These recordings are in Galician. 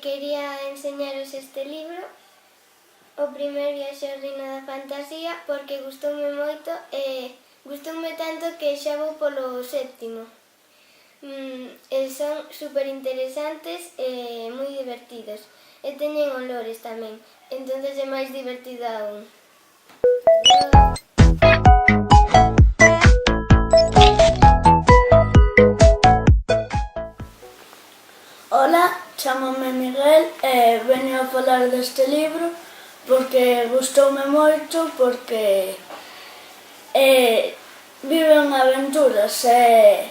quería enseñaros este libro, O primer viaxe ao reino da fantasía, porque gustoume moito e gustoume tanto que xa vou polo séptimo. Son super interesantes e moi divertidos. E teñen olores tamén, entonces é máis divertido aún. Ola, chámome Miguel e veño a falar deste libro porque gustoume moito, porque viven aventuras e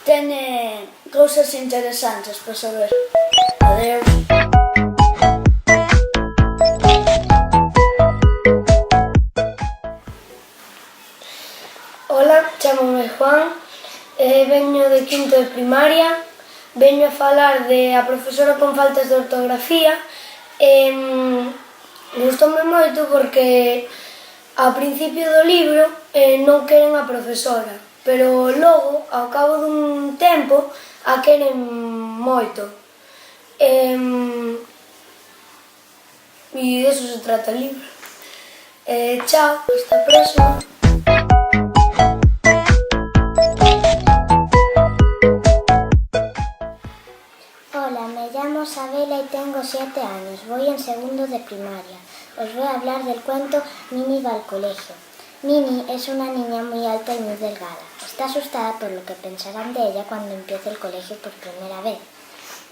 teñen cousas interesantes para saber. Adeus. Ola, chámome Juan, veño de quinto de primaria, veño a falar de A profesora con faltas de ortografía e gustoume moito porque ao principio do libro non queren a profesora, pero logo, ao cabo dun tempo, a queren moito. E deso se trata o libro. Chao, hasta a próxima. Hola, me llamo Sabela y tengo 7 años. Voy en segundo de primaria. Os voy a hablar del cuento Mini va al colegio. Mini es una niña muy alta y muy delgada. Está asustada por lo que pensarán de ella cuando empiece el colegio por primera vez.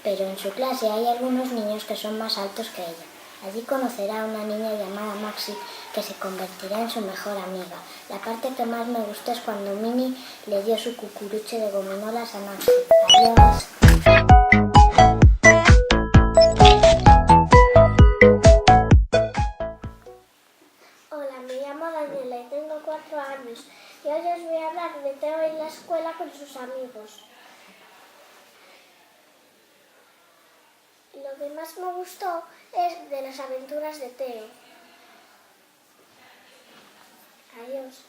Pero en su clase hay algunos niños que son más altos que ella. Allí conocerá a una niña llamada Maxi que se convertirá en su mejor amiga. La parte que más me gusta es cuando Mini le dio su cucurucho de gominolas a Maxi. Adiós. Hola, me llamo Daniela y tengo 4 años y hoy os voy a hablar de Teo en la escuela con sus amigos. Lo que más me gustó es de las aventuras de Teo. Adiós.